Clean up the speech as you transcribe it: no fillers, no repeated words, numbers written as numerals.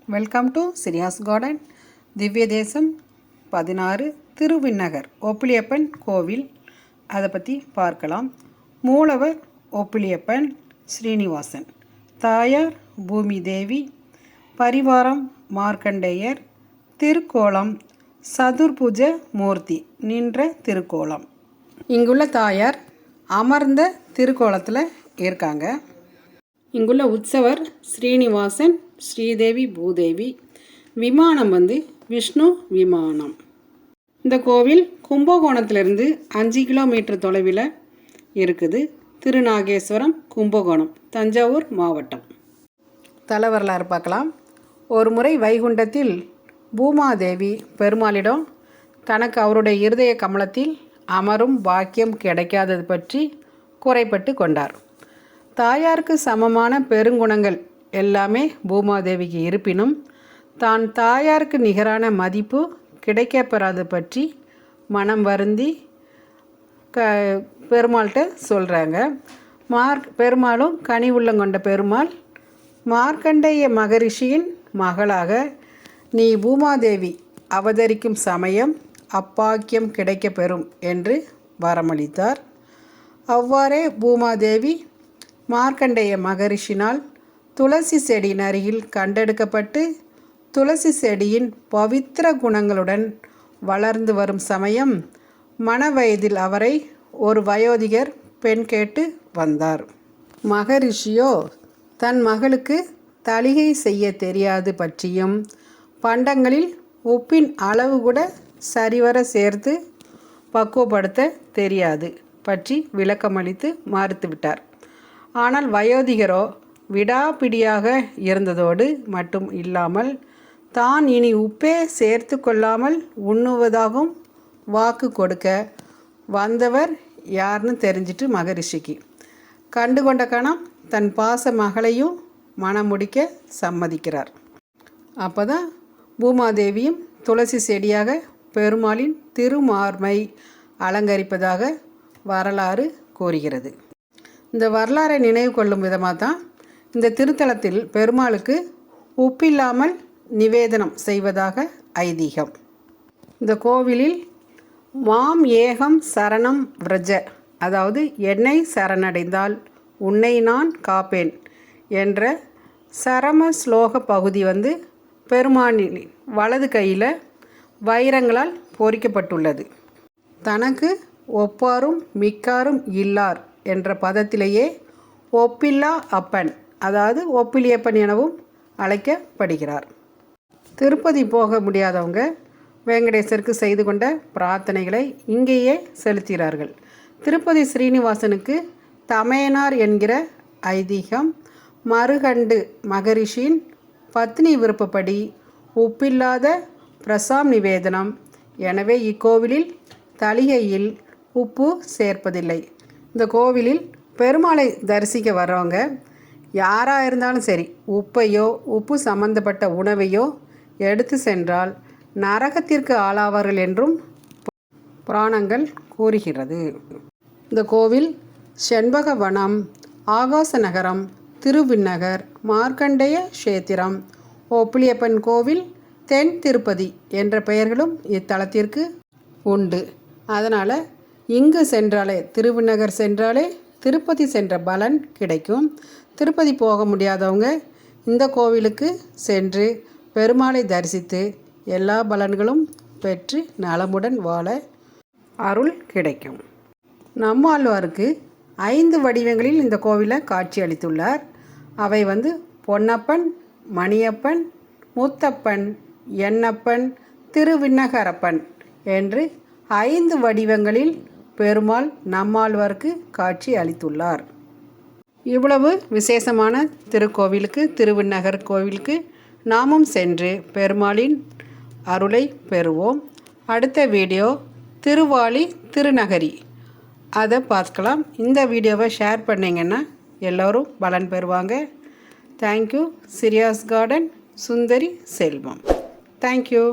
Welcome to சிரியாஸ் garden. திவ்ய தேசம் 16 திருவிண்ணகர் ஒப்பிலியப்பன் கோவில். அதை பற்றி பார்க்கலாம். மூலவர் ஒப்பிலியப்பன் ஸ்ரீனிவாசன், தாயார் பூமி தேவி, பரிவாரம் மார்க்கண்டேயர், திருக்கோலம் சதுர்புஜ மூர்த்தி நின்ற திருக்கோலம். இங்குள்ள தாயார் அமர்ந்த திருக்கோலத்தில் இருக்காங்க. இங்குள்ள உற்சவர் ஸ்ரீனிவாசன், ஸ்ரீதேவி பூதேவி. விமானம் விஷ்ணு விமானம். இந்த கோவில் கும்பகோணத்திலிருந்து 5 கிலோமீட்டர் தொலைவில் இருக்குது. திருநாகேஸ்வரம், கும்பகோணம், தஞ்சாவூர் மாவட்டம். தல வரலாறு பார்க்கலாம். ஒரு முறை வைகுண்டத்தில் பூமாதேவி பெருமாளிடம் தனக்கு அவருடைய இருதய கமலத்தில் அமரும் பாக்கியம் கிடைக்காதது பற்றி குறைப்பட்டு கொண்டார். தாயாருக்கு சமமான பெருங்குணங்கள் எல்லாமே பூமாதேவிக்கு இருப்பினும் தான் தாயாருக்கு நிகரான மதிப்பு கிடைக்கப்பெறாது பற்றி மனம் வருந்தி பெருமாள்கிட்ட சொல்கிறாங்க. பெருமாளும் கனி உள்ளங்கொண்ட பெருமாள் மார்க்கண்டேய மகரிஷியின் மகளாக நீ பூமாதேவி அவதரிக்கும் சமயம் அப்பாக்கியம் கிடைக்கப்பெறும் என்று வரமளித்தார். அவ்வாறே பூமாதேவி மார்க்கண்டேய மகரிஷினால் துளசி செடியின் அருகில் கண்டெடுக்கப்பட்டு துளசி செடியின் பவித்திர குணங்களுடன் வளர்ந்து வரும் சமயம் மணவயதில் அவரை ஒரு வயோதிகர் பெண் கேட்டு வந்தார். மகரிஷியோ தன் மகளுக்கு தளிகை செய்ய தெரியாது பற்றியும் பண்டங்களில் உப்பின் அளவு கூட சரிவர சேர்த்து பக்குவப்படுத்த தெரியாது பற்றி விளக்கமளித்து மறுத்துவிட்டார். ஆனால் வயோதிகரோ விடாப்பிடியாக இருந்ததோடு மட்டும் இல்லாமல் தான் இனி உப்பே சேர்த்து கொள்ளாமல் உண்ணுவதாகவும் வாக்கு கொடுக்க வந்தவர் யாருன்னு தெரிஞ்சிட்டு மகரிஷிக்கு கண்டுகொண்ட கணம் தன் பாச மகளையும் மனம் முடிக்க சம்மதிக்கிறார். அப்போ தான் பூமாதேவியும் துளசி செடியாக பெருமாளின் திருமார்மை அலங்கரிப்பதாக வரலாறு கூறுகிறது. இந்த வரலாறை நினைவு கொள்ளும் விதமாக தான் இந்த திருத்தலத்தில் பெருமாளுக்கு உப்பில்லாமல் நிவேதனம் செய்வதாக ஐதீகம். இந்த கோவிலில் மாம் ஏகம் சரணம் விரஜ, அதாவது என்னை சரணடைந்தால் உன்னை நான் காப்பேன் என்ற சரம ஸ்லோக பகுதி பெருமானின் வலது கையில் வைரங்களால் பொறிக்கப்பட்டுள்ளது. தனக்கு ஒப்பாரும் மிக்காரும் இல்லார் என்ற பதத்திலேயே ஒப்பில்லா அப்பன், அதாவது ஒப்பிலியப்பன் எனவும் அழைக்கப்படுகிறார். திருப்பதி போக முடியாதவங்க வெங்கடேசருக்கு செய்து கொண்ட பிரார்த்தனைகளை இங்கேயே செலுத்துகிறார்கள். திருப்பதி ஸ்ரீனிவாசனுக்கு தமையனார் என்கிற ஐதீகம். மருகண்டு மகரிஷியின் பத்னி விருப்பப்படி உப்பில்லாத பிரசாம் நிவேதனம். எனவே இக்கோவிலில் தளிகையில் உப்பு சேர்ப்பதில்லை. இந்த கோவிலில் பெருமாளை தரிசிக்க வர்றவங்க யாராக இருந்தாலும் சரி உப்பையோ உப்பு சம்பந்தப்பட்ட உணவையோ எடுத்து சென்றால் நரகத்திற்கு ஆளாவார்கள் என்றும் புராணங்கள் கூறுகிறது. இந்த கோவில் செண்பகவனம், ஆகாச நகரம், திருவிண்ணகர், மார்க்கண்டேய கஷேத்திரம், ஒப்பிலியப்பன் கோவில், தென் திருப்பதி என்ற பெயர்களும் இத்தலத்திற்கு உண்டு. அதனால் இங்கு சென்றாலே, திருவிண்ணகர் சென்றாலே திருப்பதி சென்ற பலன் கிடைக்கும். திருப்பதி போக முடியாதவங்க இந்த கோவிலுக்கு சென்று பெருமாளை தரிசித்து எல்லா பலன்களும் பெற்று நலமுடன் வாழ அருள் கிடைக்கும். நம்மாழ்வாருக்கு 5 வடிவங்களில் இந்த கோவிலை காட்சி அளித்துள்ளார். அவை பொன்னப்பன், மணியப்பன், முத்தப்பன், எண்ணப்பன், திருவிண்ணகரப்பன் என்று 5 வடிவங்களில் பெருமாள் நம்மாழ்வாருக்கு காட்சி அளித்துள்ளார். இவ்வளவு விசேஷமான திருக்கோவிலுக்கு, திருவிண்ணகர் கோவிலுக்கு நாமும் சென்று பெருமாளின் அருளை பெறுவோம். அடுத்த வீடியோ திருவாலி திருநகரி, அதை பார்க்கலாம். இந்த வீடியோவை ஷேர் பண்ணிங்கன்னா எல்லோரும் பலன் பெறுவாங்க. தேங்க்யூ. சிரியாஸ் கார்டன், சுந்தரி செல்வம். தேங்க்யூ.